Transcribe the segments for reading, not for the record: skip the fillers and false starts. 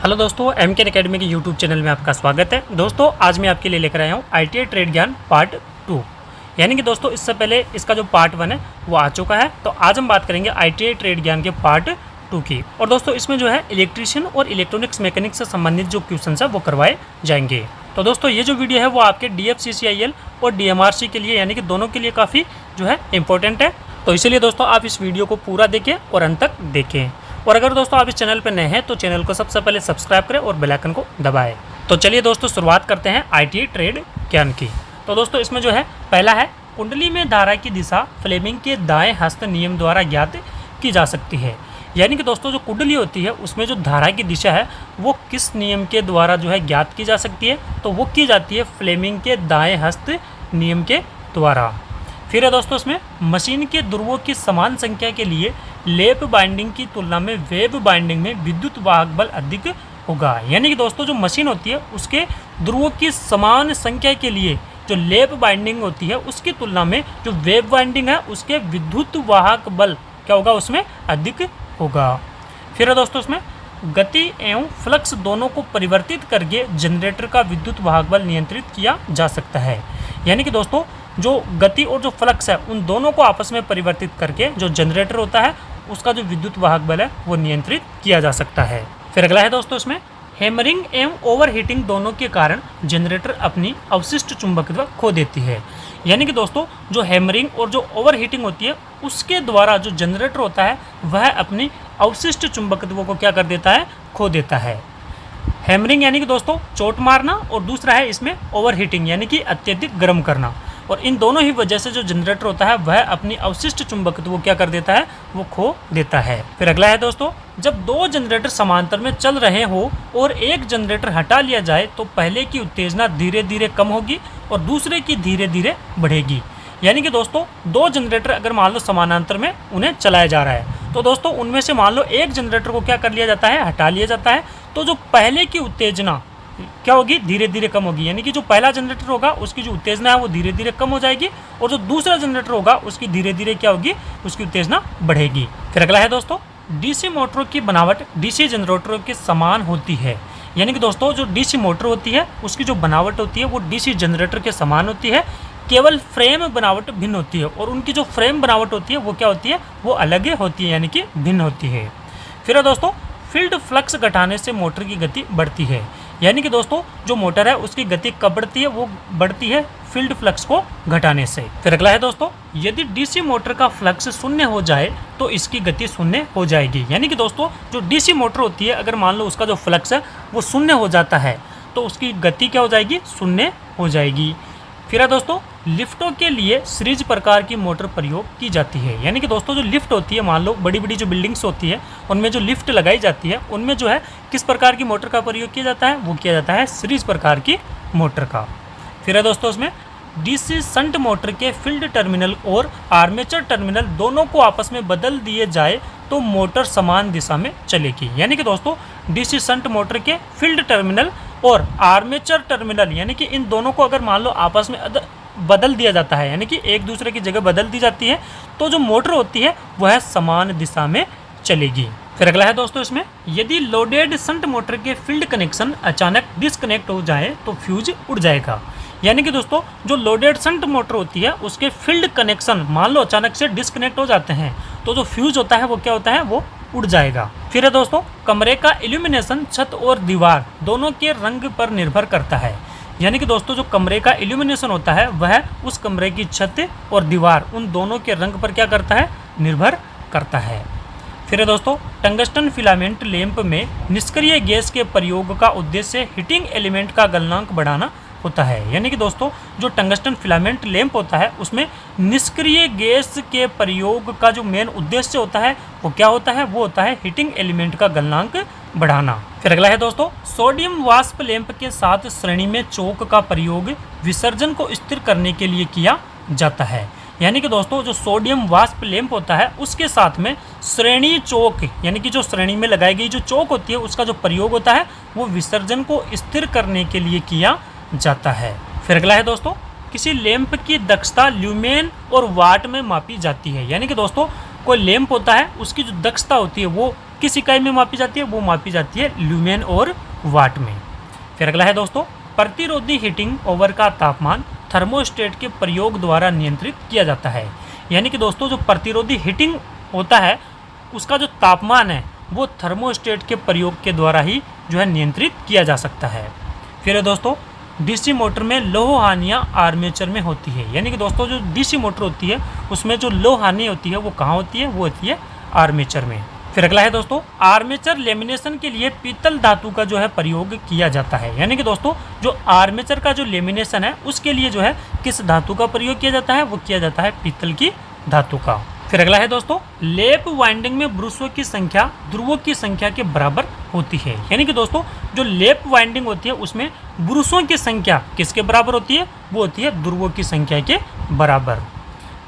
Hello दोस्तों, M के academy के यूट्यूब चैनल में आपका स्वागत है। दोस्तों आज मैं आपके लिए लेकर आया हूँ ITI ट्रेड ज्ञान पार्ट 2। यानी कि दोस्तों इससे पहले इसका जो पार्ट 1 है वो आ चुका है। तो आज हम बात करेंगे ITI ट्रेड ज्ञान के पार्ट 2 की। और दोस्तों इसमें जो है इलेक्ट्रीशियन और इलेक्ट्रॉनिक्स मैकेनिक्स से संबंधित जो क्वेश्चन है वो करवाए जाएंगे। तो दोस्तों ये जो वीडियो है वो आपके DFCCIL और DMRC के लिए यानी कि दोनों के लिए काफ़ी जो है इंपॉर्टेंट है। तो इसीलिए दोस्तों आप इस वीडियो को पूरा देखें और अंत तक देखें। और अगर दोस्तों आप इस चैनल पर नए हैं तो चैनल को सबसे पहले सब्सक्राइब करें और बेल आइकन को दबाएं। तो चलिए दोस्तों शुरुआत करते हैं ITI ट्रेड ज्ञान की। तो दोस्तों इसमें जो है पहला है, कुंडली में धारा की दिशा फ्लेमिंग के दाएं हस्त नियम द्वारा ज्ञात की जा सकती है। यानी कि दोस्तों जो कुंडली होती है उसमें जो धारा की दिशा है वो किस नियम के द्वारा जो है ज्ञात की जा सकती है, तो वो की जाती है फ्लेमिंग के दाएं हस्त नियम के द्वारा। फिर है दोस्तों इसमें मशीन के ध्रुवों की समान संख्या के लिए लैप बाइंडिंग की तुलना में वेब बाइंडिंग में विद्युत वाहक बल अधिक होगा। यानी कि दोस्तों जो मशीन होती है उसके ध्रुवों की समान संख्या के लिए जो लैप बाइंडिंग होती है उसकी तुलना में जो वेब बाइंडिंग है उसके विद्युत वाहक बल क्या होगा, उसमें अधिक होगा। फिर है दोस्तों इसमें गति एवं फ्लक्स दोनों को परिवर्तित करके जनरेटर का विद्युत वाहक बल नियंत्रित किया जा सकता है। यानी कि दोस्तों जो गति और जो फ्लक्स है उन दोनों को आपस में परिवर्तित करके जो जनरेटर होता है उसका जो विद्युत वाहक बल है वो नियंत्रित किया जा सकता है। फिर अगला है दोस्तों इसमें हैमरिंग एवं ओवरहीटिंग दोनों के कारण जनरेटर अपनी अवशिष्ट चुंबकत्व खो देती है। यानी कि दोस्तों जो हैमरिंग और जो ओवरहीटिंग होती है उसके द्वारा जो जनरेटर होता है वह अपनी अवशिष्ट चुंबकत्व को क्या कर देता है, खो देता है। हैमरिंग यानी कि दोस्तों चोट मारना और दूसरा है इसमें ओवरहीटिंग यानी कि अत्यधिक गर्म करना। और इन दोनों ही वजह से जो जनरेटर होता है वह अपनी अवशिष्ट चुंबकत्व को क्या कर देता है, वो खो देता है। फिर अगला है दोस्तों, जब दो जनरेटर समांतर में चल रहे हो और एक जनरेटर हटा लिया जाए तो पहले की उत्तेजना धीरे धीरे कम होगी और दूसरे की धीरे धीरे बढ़ेगी। यानी कि दोस्तों दो जनरेटर अगर मान लो समानांतर में उन्हें चलाया जा रहा है तो दोस्तों उनमें से मान लो एक जनरेटर को क्या कर लिया जाता है, हटा लिया जाता है, तो जो पहले की उत्तेजना क्या होगी, धीरे धीरे कम होगी। यानी कि जो पहला जनरेटर होगा उसकी जो उत्तेजना है वो धीरे धीरे कम हो जाएगी और जो दूसरा जनरेटर होगा उसकी धीरे धीरे क्या होगी, उसकी उत्तेजना बढ़ेगी। फिर अगला है दोस्तों, DC मोटरों की बनावट DC जनरेटरों के समान होती है। यानी कि दोस्तों जो DC मोटर होती है उसकी जो बनावट होती है वो DC जनरेटर के समान होती है, केवल फ्रेम बनावट भिन्न होती है और उनकी जो फ्रेम बनावट होती है वो क्या होती है, वो अलग होती है यानी कि भिन्न होती है। फिर है दोस्तों, फील्ड फ्लक्स घटाने से मोटर की गति बढ़ती है। यानी कि दोस्तों जो मोटर है उसकी गति कब बढ़ती है, वो बढ़ती है फील्ड फ्लक्स को घटाने से। फिर अगला है दोस्तों, यदि DC मोटर का फ्लक्स शून्य हो जाए तो इसकी गति शून्य हो जाएगी। यानी कि दोस्तों जो DC मोटर होती है अगर मान लो उसका जो फ्लक्स है वो शून्य हो जाता है तो उसकी गति क्या हो जाएगी, शून्य हो जाएगी। फिर है दोस्तों, लिफ्टों के लिए सीरीज प्रकार की मोटर प्रयोग की जाती है। यानी कि दोस्तों जो लिफ्ट होती है, मान लो बड़ी बड़ी जो बिल्डिंग्स होती है उनमें जो लिफ्ट लगाई जाती है उनमें जो है किस प्रकार की मोटर का प्रयोग किया जाता है, वो किया जाता है सीरीज प्रकार की मोटर का। फिर है दोस्तों इसमें DC शंट मोटर के फील्ड टर्मिनल और आर्मेचर टर्मिनल दोनों को आपस में बदल दिए जाए तो मोटर समान दिशा में चलेगी। यानी कि दोस्तों DC शंट मोटर के फील्ड टर्मिनल और आर्मेचर टर्मिनल यानी कि इन दोनों को अगर मान लो आपस में बदल दिया जाता है यानी कि एक दूसरे की जगह बदल दी जाती है तो जो मोटर होती है वह समान दिशा में चलेगी। फिर अगला है दोस्तों इसमें, यदि लोडेड शंट मोटर के फील्ड कनेक्शन अचानक डिस्कनेक्ट हो जाए तो फ्यूज उड़ जाएगा। यानी कि दोस्तों जो लोडेड शंट मोटर होती है उसके फील्ड कनेक्शन मान लो अचानक से डिस्कनेक्ट हो जाते हैं तो जो फ्यूज होता है वो क्या होता है, वो उड़ जाएगा। फिर है दोस्तों, कमरे का इल्यूमिनेशन छत और दीवार दोनों के रंग पर निर्भर करता है। यानी कि दोस्तों जो कमरे का इल्यूमिनेशन होता है वह उस कमरे की छत और दीवार उन दोनों के रंग पर क्या करता है, निर्भर करता है। फिर है दोस्तों, टंगस्टन फिलामेंट लैंप में निष्क्रिय गैस के प्रयोग का उद्देश्य हीटिंग एलिमेंट का गलनांक बढ़ाना होता है। यानी कि दोस्तों जो टंगस्टन फिलामेंट लैंप होता है उसमें निष्क्रिय गैस के प्रयोग का जो मेन उद्देश्य होता है वो क्या होता है, वो होता है हीटिंग एलिमेंट का गलनांक बढ़ाना। फिर अगला है दोस्तों, सोडियम वाष्प लैंप के साथ श्रेणी में चौक का प्रयोग विसर्जन को स्थिर करने के लिए किया जाता है। यानी कि दोस्तों जो सोडियम वाष्प लैंप होता है उसके साथ में श्रेणी चौक यानी कि जो श्रेणी में लगाई गई जो चौक होती है उसका जो प्रयोग होता है वो विसर्जन को स्थिर करने के लिए किया जाता है। फिर अगला है दोस्तों, किसी लैंप की दक्षता ल्यूमेन और वाट में मापी जाती है। यानी कि दोस्तों कोई लैंप होता है उसकी जो दक्षता होती है वो किस इकाई में मापी जाती है? वो मापी जाती है ल्यूमेन और वाट में। फिर अगला है दोस्तों, प्रतिरोधी हीटिंग ओवर का तापमान थर्मोस्टेट के प्रयोग द्वारा नियंत्रित किया जाता है। यानी कि दोस्तों जो प्रतिरोधी हीटिंग होता है उसका जो तापमान है वो थर्मोस्टेट के प्रयोग के द्वारा ही जो है नियंत्रित किया जा सकता है। फिर है दोस्तों, डीसी मोटर में लौह हानियाँ आर्मेचर में होती है। यानी कि दोस्तों जो डीसी मोटर होती है उसमें जो लौह हानि होती है वो कहाँ होती है? वो होती है आर्मेचर में। फिर अगला है दोस्तों, आर्मेचर लेमिनेशन के लिए पीतल धातु का जो है प्रयोग किया जाता है। यानी कि दोस्तों जो आर्मेचर का जो लेमिनेशन है उसके लिए जो है किस धातु का प्रयोग किया जाता है? वो किया जाता है पीतल की धातु का। फिर अगला है दोस्तों, लेप वाइंडिंग में ब्रुशों की संख्या ध्रुवों की संख्या के बराबर होती है। यानी कि दोस्तों जो लेप वाइंडिंग होती है उसमें ब्रुशों की संख्या किसके बराबर होती है? वो होती है ध्रुवों की संख्या के बराबर।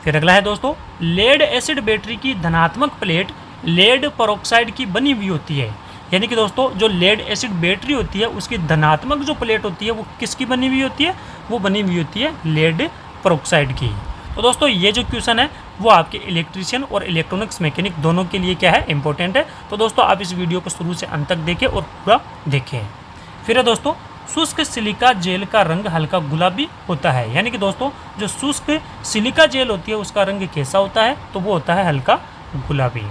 फिर अगला है दोस्तों, लेड एसिड बैटरी की धनात्मक प्लेट लेड पेरोक्साइड की बनी हुई होती है। यानी कि दोस्तों जो लेड एसिड बैटरी होती है उसकी धनात्मक जो प्लेट होती है वो किसकी बनी हुई होती है? वो बनी हुई होती है लेड पेरोक्साइड की। तो दोस्तों ये जो क्वेश्चन है वो आपके इलेक्ट्रीशियन और इलेक्ट्रॉनिक्स मैकेनिक दोनों के लिए क्या है? इंपॉर्टेंट है। तो दोस्तों आप इस वीडियो को शुरू से अंत तक देखें और पूरा देखें। फिर है दोस्तों, शुष्क सिलिका जेल का रंग हल्का गुलाबी होता है। यानी कि दोस्तों जो शुष्क सिलिका जेल होती है उसका रंग कैसा होता है? तो वो होता है हल्का गुलाबी।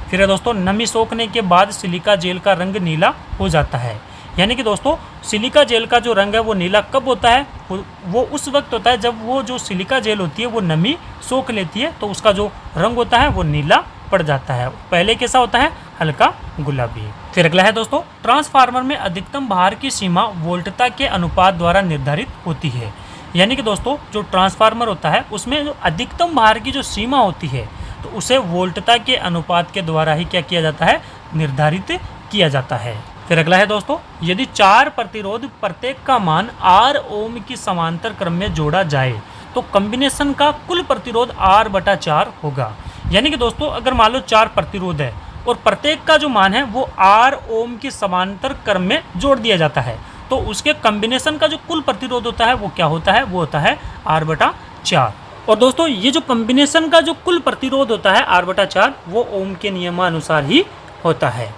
फिर है दोस्तों, नमी सोखने के बाद सिलिका जेल का रंग नीला हो जाता है। यानी कि दोस्तों सिलिका जेल का जो रंग है वो नीला कब होता है? वो उस वक्त होता है जब वो जो सिलिका जेल होती है वो नमी सोख लेती है तो उसका जो रंग होता है वो नीला पड़ जाता है। पहले कैसा होता है? हल्का गुलाबी। फिर अगला है दोस्तों, ट्रांसफार्मर में अधिकतम भार की सीमा वोल्टता के अनुपात द्वारा निर्धारित होती है। यानी कि दोस्तों जो ट्रांसफार्मर होता है उसमें जो अधिकतम भार की जो सीमा होती है तो उसे वोल्टता के अनुपात के द्वारा ही क्या किया जाता है? निर्धारित किया जाता है। फिर अगला है दोस्तों, यदि 4 प्रतिरोध प्रत्येक का मान R ओम की समांतर क्रम में जोड़ा जाए तो कॉम्बिनेशन का कुल प्रतिरोध R/4 होगा। यानी कि दोस्तों अगर मान लो 4 प्रतिरोध है और प्रत्येक का जो मान है वो R ओम की समांतर क्रम में जोड़ दिया जाता है तो उसके कॉम्बिनेशन का जो कुल प्रतिरोध होता है वो क्या होता है? वो होता है R/4। और दोस्तों ये जो कॉम्बिनेशन का जो कुल प्रतिरोध होता है R/4 वो ओम के नियमानुसार ही होता है।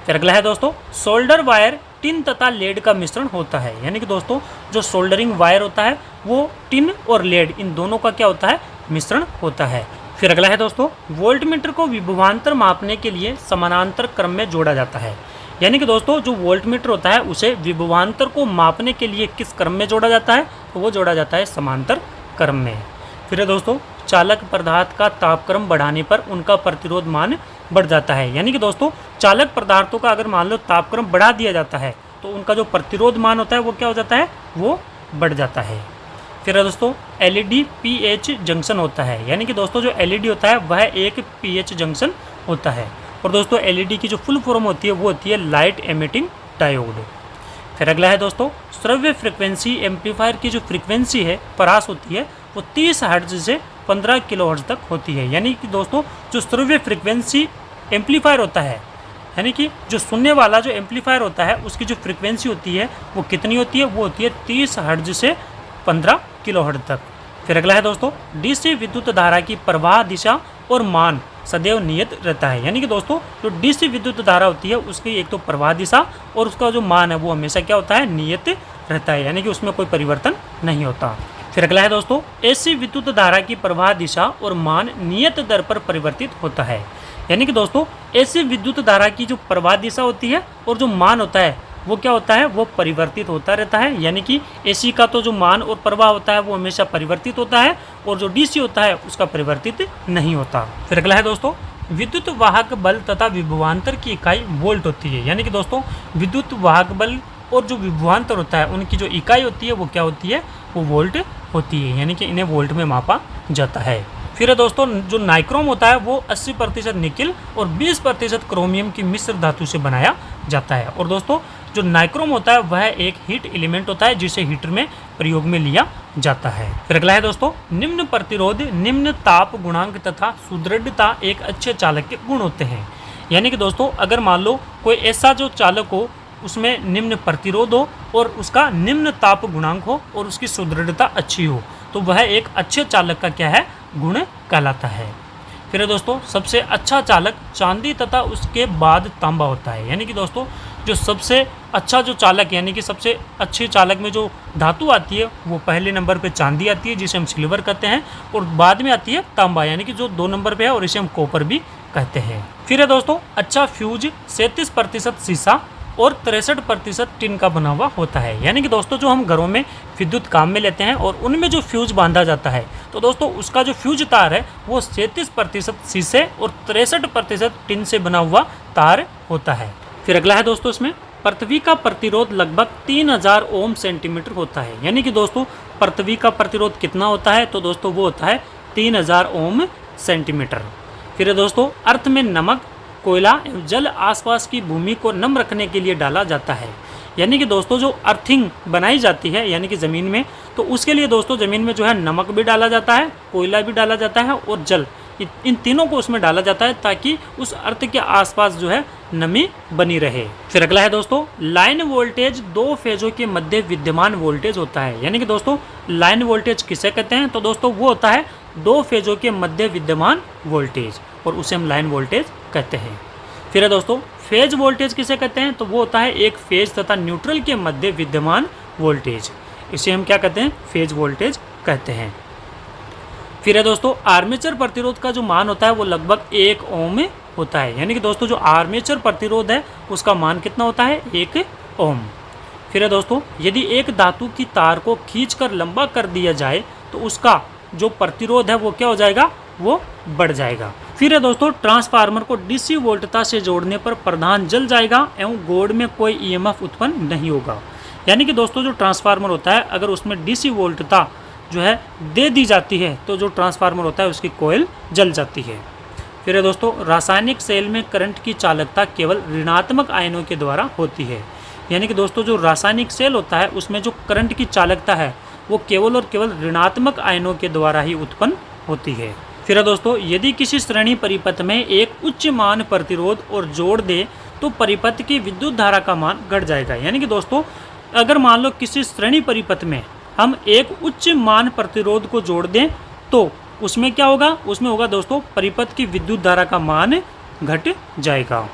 फिर अगला है दोस्तों, सोल्डर वायर टिन तथा लेड का मिश्रण होता है। यानी कि दोस्तों जो सोल्डरिंग वायर होता है वो टिन और लेड इन दोनों का क्या होता है? मिश्रण होता है। फिर अगला है दोस्तों, वोल्टमीटर को विभवांतर मापने के लिए समानांतर क्रम में जोड़ा जाता है। यानी कि दोस्तों जो वोल्टमीटर होता है उसे विभवांतर को मापने के लिए किस क्रम में जोड़ा जाता है? तो वो जोड़ा जाता है समांतर क्रम में। फिर है दोस्तों, चालक पदार्थ का तापक्रम बढ़ाने पर उनका प्रतिरोध मान बढ़ जाता है। यानी कि दोस्तों चालक पदार्थों का अगर मान लो तापक्रम बढ़ा दिया जाता है तो उनका जो प्रतिरोध मान होता है वो क्या हो जाता है? वो बढ़ जाता है। फिर है दोस्तों, एलईडी पीएच जंक्शन होता है। यानी कि दोस्तों जो एलईडी होता है वह एक पीएच जंक्शन होता है। और दोस्तों एलईडी की जो फुल फॉर्म होती है वो होती है लाइट एमिटिंग डायोड। फिर अगला है दोस्तों, श्रव्य फ्रिक्वेंसी एम्पलीफायर की जो फ्रिक्वेंसी है परास होती है वो 30 हर्ट्ज से 15 किलोहर्ट्ज तक होती है। यानी कि दोस्तों जो श्रव्य फ्रिक्वेंसी एम्पलीफायर होता है यानी कि जो सुनने वाला जो एम्पलीफायर होता है उसकी जो फ्रिक्वेंसी होती है वो कितनी होती है? वो होती है 30 हर्ट्ज से 15 किलोहर्ट्ज तक। फिर अगला है दोस्तों, डीसी विद्युत धारा की प्रवाह दिशा और मान सदैव नियत रहता है। यानी कि दोस्तों जो डीसी विद्युत धारा होती है उसकी एक तो प्रवाह दिशा और उसका जो मान है वो हमेशा क्या होता है? नियत रहता है। यानी कि उसमें कोई परिवर्तन नहीं होता। फिर अगला है दोस्तों, एसी विद्युत धारा की प्रवाह दिशा और मान नियत दर पर परिवर्तित होता है। यानी कि दोस्तों एसी विद्युत धारा की जो प्रवाह दिशा होती है और जो मान होता है वो क्या होता है? वो परिवर्तित होता रहता है। यानी कि एसी का तो जो मान और प्रवाह होता है वो हमेशा परिवर्तित होता है और जो डीसी होता है उसका परिवर्तित नहीं होता। फिर अगला है दोस्तों, विद्युत वाहक बल तथा विभवांतर की इकाई वोल्ट होती है। यानी कि दोस्तों विद्युत वाहक बल और जो विभवांतर होता है उनकी जो इकाई होती है वो क्या होती है? वो वोल्ट होती है। यानी कि इन्हें वोल्ट में मापा जाता है। फिर है दोस्तों जो नाइक्रोम होता है वो 80% निकिल और 20% क्रोमियम की मिश्र धातु से बनाया जाता है। और दोस्तों जो नाइक्रोम होता है वह एक हीट एलिमेंट होता है जिसे हीटर में प्रयोग में लिया जाता है। फिर अगला है दोस्तों, निम्न प्रतिरोध, निम्न ताप गुणांक तथा सुदृढ़ता एक अच्छे चालक के गुण होते हैं। यानी कि दोस्तों अगर मान लो कोई ऐसा जो चालक हो उसमें निम्न प्रतिरोध हो और उसका निम्न ताप गुणांक हो और उसकी सुदृढ़ता अच्छी हो तो वह एक अच्छे चालक का क्या है? गुण कहलाता है। फिर है दोस्तों सबसे अच्छा चालक चांदी तथा उसके बाद तांबा होता है। यानी कि दोस्तों जो सबसे अच्छा जो चालक यानी कि सबसे अच्छे चालक में जो धातु आती है वो पहले नंबर पे चांदी आती है जिसे हम सिल्वर कहते हैं, और बाद में आती है तांबा यानी कि जो 2 नंबर पे है और इसे हम कॉपर भी कहते हैं। फिर है दोस्तों अच्छा फ्यूज 37% शीशा और 63% टिन का बना हुआ होता है। यानी कि दोस्तों जो हम घरों में विद्युत काम में लेते हैं और उनमें जो फ्यूज बांधा जाता है तो दोस्तों उसका जो फ्यूज तार है वो 37% शीशे और 63% टिन से बना हुआ तार होता है। फिर अगला है दोस्तों इसमें पृथ्वी का प्रतिरोध लगभग 3000 ओम सेंटीमीटर होता है। यानी कि दोस्तों पृथ्वी का प्रतिरोध कितना होता है तो दोस्तों वो होता है 3000 ओम सेंटीमीटर। फिर है दोस्तों अर्थ में नमक, कोयला एवं जल आसपास की भूमि को नम रखने के लिए डाला जाता है। यानी कि दोस्तों जो अर्थिंग बनाई जाती है यानी कि ज़मीन में, तो उसके लिए दोस्तों ज़मीन में जो है नमक भी डाला जाता है, कोयला भी डाला जाता है और जल, इन तीनों को उसमें डाला जाता है ताकि उस अर्थ के आसपास जो है नमी बनी रहे। फिर अगला है दोस्तों लाइन वोल्टेज 2 फेजों के मध्य विद्यमान वोल्टेज होता है। यानी कि दोस्तों लाइन वोल्टेज किसे कहते हैं तो दोस्तों वो होता है 2 फेजों के मध्य विद्यमान वोल्टेज, और उसे हम लाइन वोल्टेज कहते हैं। फिर है दोस्तों फेज वोल्टेज किसे कहते हैं तो वो होता है एक फेज तथा न्यूट्रल के मध्य विद्यमान वोल्टेज, इसे हम क्या कहते हैं फेज वोल्टेज कहते हैं। फिर है दोस्तों आर्मेचर प्रतिरोध का जो मान होता है वो लगभग 1 ओम होता है। यानी कि दोस्तों जो आर्मेचर प्रतिरोध है उसका मान कितना होता है 1 ओम। फिर है दोस्तों यदि एक धातु की तार को खींचकर लंबा कर दिया जाए तो उसका जो प्रतिरोध है वो क्या हो जाएगा, वो बढ़ जाएगा। फिर है दोस्तों ट्रांसफार्मर को डीसी वोल्टता से जोड़ने पर प्रधान जल जाएगा एवं गोड में कोई ईएमएफ उत्पन्न नहीं होगा। यानी कि दोस्तों जो ट्रांसफार्मर होता है अगर उसमें डीसी वोल्टता जो है दे दी जाती है तो जो ट्रांसफार्मर होता है उसकी कोयल जल जाती है। फिर है दोस्तों रासायनिक सेल में करंट की चालकता केवल ऋणात्मक आयनों के द्वारा होती है। यानी कि दोस्तों जो रासायनिक सेल होता है उसमें जो करंट की चालकता है वो केवल और केवल ऋणात्मक आयनों के द्वारा ही उत्पन्न होती है। फिर है दोस्तों यदि किसी श्रेणी परिपथ में एक उच्च मान प्रतिरोध और जोड़ दे तो परिपथ की विद्युत धारा का मान घट जाएगा। यानी कि दोस्तों अगर मान लो किसी श्रेणी परिपथ में हम एक उच्च मान प्रतिरोध को जोड़ दें तो उसमें क्या होगा, उसमें होगा दोस्तों परिपथ की विद्युत धारा का मान घट जाएगा।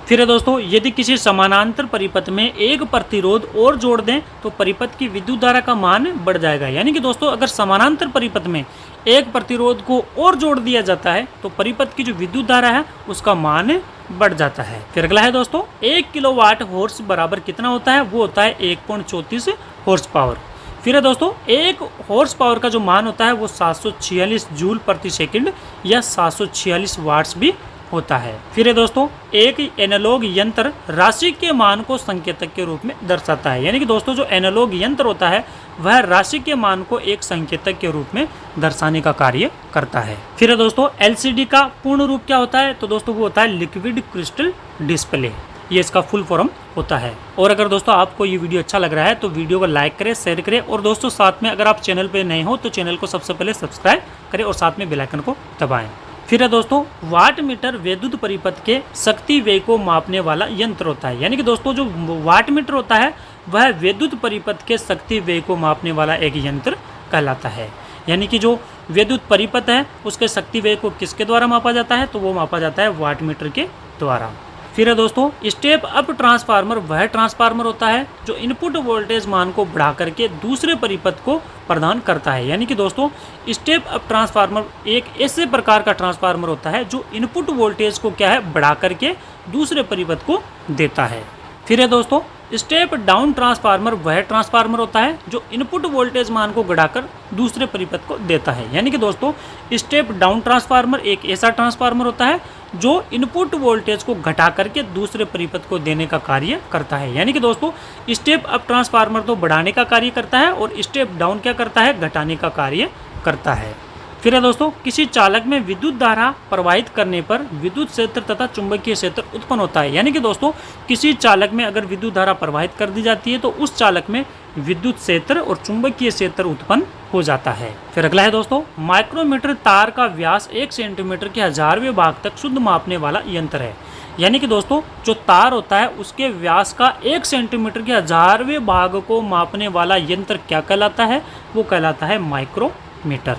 फिर है दोस्तों यदि किसी समानांतर परिपथ में एक प्रतिरोध और जोड़ दें तो परिपथ की विद्युत धारा का मान बढ़ जाएगा। यानी कि दोस्तों अगर समानांतर परिपथ में एक प्रतिरोध को और जोड़ दिया जाता है तो परिपथ की जो विद्युत धारा है उसका मान बढ़ जाता है। फिर अगला है दोस्तों 1 किलोवाट हॉर्स बराबर कितना होता है, वो होता है 1.34 हॉर्स पावर। फिर है दोस्तों 1 हॉर्स पावर का जो मान होता है वो 746 जूल प्रति सेकंड या 746 वाट्स भी होता है। फिर है दोस्तों एक एनालॉग यंत्र राशि के मान को संकेतक के रूप में दर्शाता है। यानी कि दोस्तों जो एनालॉग यंत्र होता है वह राशि के मान को एक संकेतक के रूप में दर्शाने का कार्य करता है। फिर है दोस्तों एलसीडी का पूर्ण रूप क्या होता है तो दोस्तों वो होता है लिक्विड क्रिस्टल डिस्प्ले, ये इसका फुल फॉर्म होता है। और अगर दोस्तों आपको ये वीडियो अच्छा लग रहा है तो वीडियो को लाइक करें, शेयर करें, और दोस्तों साथ में अगर आप चैनल पे नए हो तो चैनल को सबसे पहले सब्सक्राइब करें और साथ में बेल आइकन को दबाएं। फिर है दोस्तों वाट मीटर विद्युत परिपथ के शक्ति व्यय को मापने वाला यंत्र होता है। यानी कि दोस्तों जो वाट मीटर होता है वह विद्युत परिपथ के शक्ति व्यय को मापने वाला एक यंत्र कहलाता है। यानी कि जो विद्युत परिपथ है उसके शक्ति व्यय को किसके द्वारा मापा जाता है तो वो मापा जाता है वाट मीटर के द्वारा। फिर है दोस्तों स्टेप अप ट्रांसफार्मर वह ट्रांसफार्मर होता है जो इनपुट वोल्टेज मान को बढ़ा करके दूसरे परिपथ को प्रदान करता है। यानी कि दोस्तों स्टेप अप ट्रांसफार्मर एक ऐसे प्रकार का ट्रांसफार्मर होता है जो इनपुट वोल्टेज को क्या है बढ़ा करके दूसरे परिपथ को देता है। फिर है दोस्तों स्टेप डाउन ट्रांसफार्मर वह ट्रांसफार्मर होता है जो इनपुट वोल्टेज मान को बढ़ाकर दूसरे परिपथ को देता है। यानी कि दोस्तों स्टेप डाउन ट्रांसफार्मर एक ऐसा ट्रांसफार्मर होता है जो इनपुट वोल्टेज को घटा करके दूसरे परिपथ को देने का कार्य करता है। यानी कि दोस्तों स्टेप अप ट्रांसफार्मर तो बढ़ाने का कार्य करता है और स्टेप डाउन क्या करता है, घटाने का कार्य करता है। फिर है दोस्तों किसी चालक में विद्युत धारा प्रवाहित करने पर विद्युत क्षेत्र तथा चुंबकीय क्षेत्र उत्पन्न होता है। यानी कि दोस्तों किसी चालक में अगर विद्युत धारा प्रवाहित कर दी जाती है तो उस चालक में विद्युत क्षेत्र और चुंबकीय क्षेत्र उत्पन्न हो जाता है। फिर अगला है दोस्तों माइक्रोमीटर तार का व्यास 1 सेंटीमीटर के 1000वें भाग तक शुद्ध मापने वाला यंत्र है। यानी कि दोस्तों जो तार होता है उसके व्यास का 1 सेंटीमीटर के 1000वें भाग को मापने वाला यंत्र क्या कहलाता है, वो कहलाता है माइक्रोमीटर।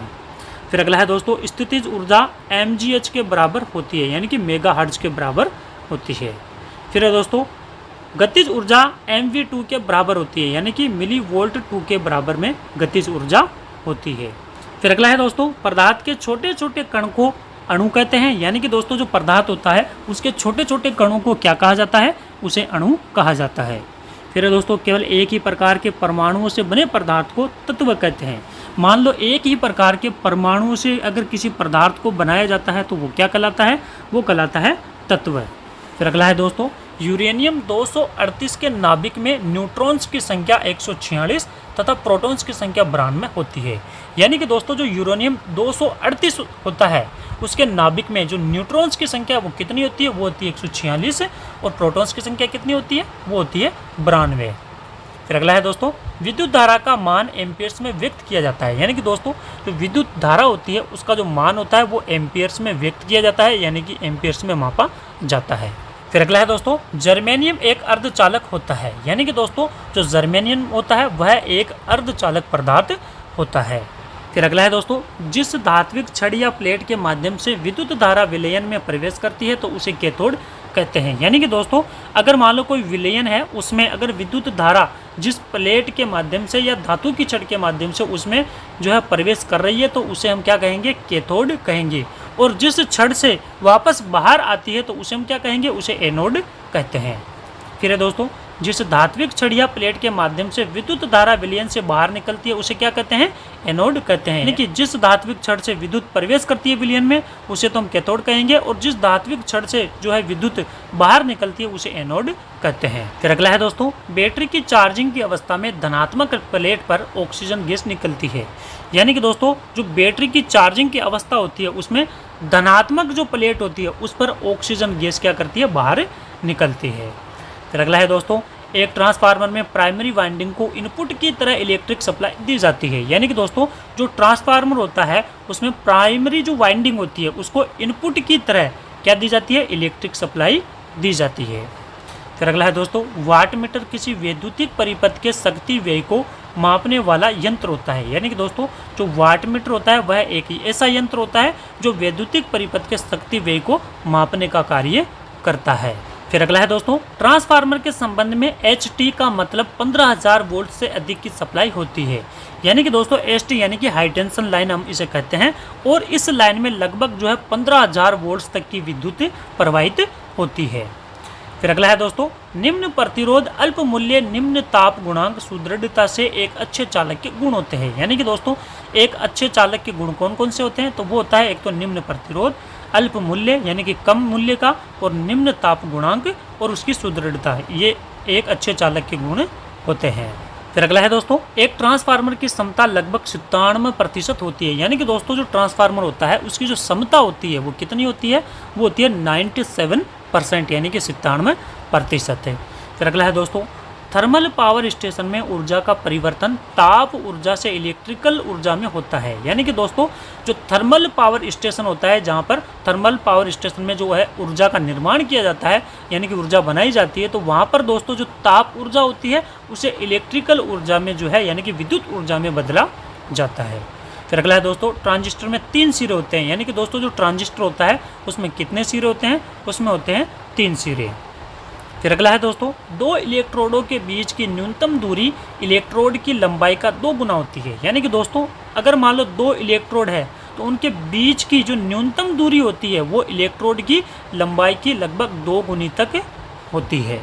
फिर अगला है दोस्तों, स्थितिज ऊर्जा mgh के बराबर होती है, यानी कि मेगा हर्ट्ज के बराबर होती है। फिर है दोस्तों, गतिज ऊर्जा mv2 के बराबर होती है, यानी कि मिली वोल्ट 2 के बराबर में गतिज ऊर्जा होती है। फिर अगला है दोस्तों, पदार्थ के छोटे छोटे कण को अणु कहते हैं, यानी कि दोस्तों जो पदार्थ होता है उसके छोटे छोटे कणों को क्या कहा जाता है, उसे अणु कहा जाता है। फिर दोस्तों, केवल एक ही प्रकार के परमाणुओं से बने पदार्थ को तत्व कहते हैं। मान लो एक ही प्रकार के परमाणुओं से अगर किसी पदार्थ को बनाया जाता है तो वो क्या कहलाता है, वो कहलाता है तत्व। फिर अगला है दोस्तों, यूरेनियम 238 के नाभिक में न्यूट्रॉन्स की संख्या 146 तथा प्रोटॉन्स की संख्या 92 होती है। यानी कि दोस्तों जो यूरेनियम 238 होता है उसके नाभिक में जो न्यूट्रॉन्स की संख्या वो कितनी होती है, वो होती है 146, और प्रोटॉन्स की संख्या कितनी होती है, वो होती है 92। फिर अगला है दोस्तों, विद्युत धारा का मान एम्पियर्स में व्यक्त किया जाता है। यानी कि दोस्तों जो विद्युत धारा होती है उसका जो मान होता है वो एम्पियर्स में व्यक्त किया जाता है, यानी कि एम्पियर्स में मापा जाता है। फिर अगला है दोस्तों, जर्मेनियम एक अर्धचालक होता है। यानी कि दोस्तों जो जर्मेनियम होता है वह एक अर्धचालक पदार्थ होता है। फिर अगला है दोस्तों, जिस धात्विक छड़ या प्लेट के माध्यम से विद्युत धारा विलयन में प्रवेश करती है तो उसे कैथोड कहते हैं। यानी कि दोस्तों अगर मान लो कोई विलयन है, उसमें अगर विद्युत धारा जिस प्लेट के माध्यम से या धातु की छड़ के माध्यम से उसमें जो है प्रवेश कर रही है तो उसे हम क्या कहेंगे, कैथोड कहेंगे। और जिस छड़ से वापस बाहर आती है तो उसे हम क्या कहेंगे, उसे एनोड कहते हैं। फिर है दोस्तों, जिस धात्विक छड़ या प्लेट के माध्यम से विद्युत धारा विलयन से बाहर निकलती है उसे क्या कहते हैं, एनोड कहते हैं। यानी कि जिस धात्विक छड़ से विद्युत प्रवेश करती है विलयन में उसे तो हम कैथोड कहेंगे, और जिस धात्विक छड़ से जो है विद्युत बाहर निकलती है उसे एनोड कहते हैं। फिर अगला है दोस्तों, बैटरी की चार्जिंग की अवस्था में धनात्मक प्लेट पर ऑक्सीजन गैस निकलती है। यानी कि दोस्तों जो बैटरी की चार्जिंग की अवस्था होती है उसमें धनात्मक जो प्लेट होती है उस पर ऑक्सीजन गैस क्या करती है, बाहर निकलती है। फिर अगला है दोस्तों, एक ट्रांसफार्मर में प्राइमरी वाइंडिंग को इनपुट की तरह इलेक्ट्रिक सप्लाई दी जाती है। यानी कि दोस्तों जो ट्रांसफार्मर होता है उसमें प्राइमरी जो वाइंडिंग होती है उसको इनपुट की तरह क्या दी जाती है, इलेक्ट्रिक सप्लाई दी जाती है। फिर अगला है दोस्तों, वाट मीटर किसी वैद्युतिक परिपथ के शक्ति व्यय को मापने वाला यंत्र होता है। यानी कि दोस्तों जो वाट मीटर होता है वह एक ऐसा यंत्र होता है जो वैद्युतिक परिपथ के शक्ति व्यय को मापने का कार्य करता है। फिर अगला है दोस्तों, ट्रांसफार्मर के संबंध में HT का मतलब 15,000 वोल्ट से अधिक की सप्लाई होती है। यानी कि दोस्तों HT यानी कि हाई टेंशन लाइन हम इसे कहते हैं, और इस लाइन में लगभग जो है 15,000 वोल्ट तक की विद्युत प्रवाहित होती है। फिर अगला है दोस्तों, निम्न प्रतिरोध, अल्प मूल्य, निम्न ताप गुणांक, सुदृढ़ता से एक अच्छे चालक के गुण होते हैं। यानी कि दोस्तों एक अच्छे चालक के गुण कौन कौन से होते हैं, तो वो होता है एक तो निम्न प्रतिरोध, अल्प मूल्य यानी कि कम मूल्य का, और निम्न ताप गुणांक और उसकी सुदृढ़ता, ये एक अच्छे चालक के गुण होते हैं। फिर अगला है दोस्तों, एक ट्रांसफार्मर की क्षमता लगभग 97% होती है। यानी कि दोस्तों जो ट्रांसफार्मर होता है उसकी जो क्षमता होती है वो कितनी होती है, वो होती है 97%, यानी कि 97% है। फिर अगला है दोस्तों, थर्मल पावर स्टेशन में ऊर्जा का परिवर्तन ताप ऊर्जा से इलेक्ट्रिकल ऊर्जा में होता है। यानी कि दोस्तों जो थर्मल पावर स्टेशन होता है, जहाँ पर थर्मल पावर स्टेशन में जो है ऊर्जा का निर्माण किया जाता है, यानी कि ऊर्जा बनाई जाती है, तो वहाँ पर दोस्तों जो ताप ऊर्जा होती है उसे इलेक्ट्रिकल ऊर्जा में जो है यानी कि विद्युत ऊर्जा में बदला जाता है। फिर अगला है दोस्तों, ट्रांजिस्टर में 3 सिरे होते हैं। यानी कि दोस्तों जो ट्रांजिस्टर होता है उसमें कितने सिरे होते हैं, उसमें होते हैं 3 सिरे। फिर अगला है दोस्तों, 2 इलेक्ट्रोडों के बीच की न्यूनतम दूरी इलेक्ट्रोड की लंबाई का 2 गुना होती है। यानी कि दोस्तों अगर मान लो 2 इलेक्ट्रोड है तो उनके बीच की जो न्यूनतम दूरी होती है वो इलेक्ट्रोड की लंबाई की लगभग 2 गुनी तक होती है।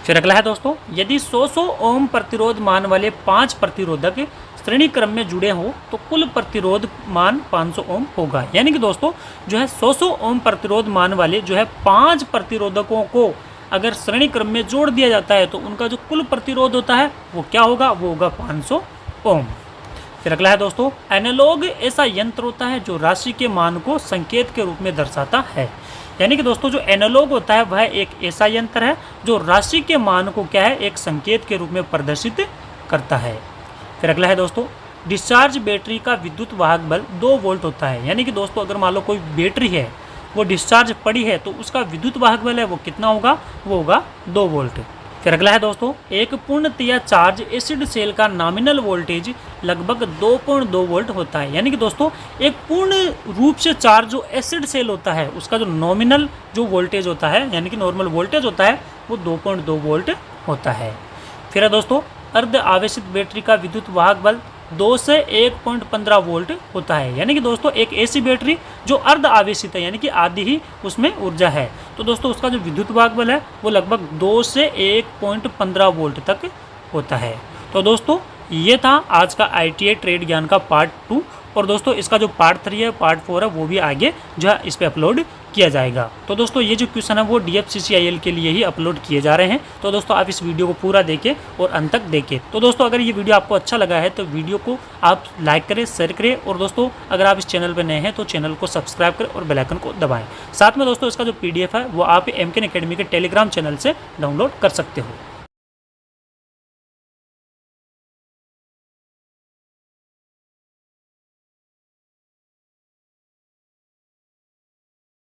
फिर अगला है दोस्तों, यदि 100 ओम प्रतिरोध मान वाले 5 प्रतिरोधक श्रेणी क्रम में जुड़े हों तो कुल प्रतिरोध मान 500 ओम होगा। यानी कि दोस्तों जो है 100 ओम प्रतिरोध मान वाले जो है 5 प्रतिरोधकों को अगर श्रेणी क्रम में जोड़ दिया जाता है तो उनका जो कुल प्रतिरोध होता है वो क्या होगा, वो होगा 500 ओम। फिर अगला है दोस्तों, एनालॉग ऐसा यंत्र होता है जो राशि के मान को संकेत के रूप में दर्शाता है। यानी कि दोस्तों जो एनालॉग होता है वह एक ऐसा यंत्र है जो राशि के मान को क्या है, एक संकेत के रूप में प्रदर्शित करता है। फिर अगला है दोस्तों, डिस्चार्ज बैटरी का विद्युत वाहक बल 2 वोल्ट होता है। यानी कि दोस्तों अगर मान लो कोई बैटरी है वो डिस्चार्ज पड़ी है तो उसका विद्युत वाहक बल है वो कितना होगा, वो होगा 2 वोल्ट। फिर अगला है दोस्तों, एक पूर्णतया चार्ज एसिड सेल का नॉमिनल वोल्टेज लगभग 2.2 वोल्ट होता है। यानी कि दोस्तों एक पूर्ण रूप से चार्ज जो एसिड सेल होता है उसका जो नॉमिनल जो वोल्टेज होता है यानी कि नॉर्मल वोल्टेज होता है वो 2.2 वोल्ट होता है। फिर है दोस्तों अर्ध आवेशित बैटरी का विद्युत वाहक बल 2 से 1.15 वोल्ट होता है। यानी कि दोस्तों एक ऐसी बैटरी जो अर्ध आवेशित है यानी कि आधी ही उसमें ऊर्जा है, तो दोस्तों उसका जो विद्युत वाहक बल है वो लगभग 2 से 1.15 वोल्ट तक होता है। तो दोस्तों ये था आज का ITI ट्रेड ज्ञान का पार्ट 2, और दोस्तों इसका जो पार्ट 3 है पार्ट 4 है वो भी आगे जो है इस पर अपलोड किया जाएगा। तो दोस्तों ये जो क्वेश्चन है वो DFCCIL के लिए ही अपलोड किए जा रहे हैं। तो दोस्तों आप इस वीडियो को पूरा देखें और अंत तक देखें। तो दोस्तों अगर ये वीडियो आपको अच्छा लगा है तो वीडियो को आप लाइक करें, शेयर करें, और दोस्तों अगर आप इस चैनल पर नए हैं तो चैनल को सब्सक्राइब करें और बेल आइकन को दबाएं। साथ में दोस्तों इसका जो PDF है वो आप MKN Academy के टेलीग्राम चैनल से डाउनलोड कर सकते हो।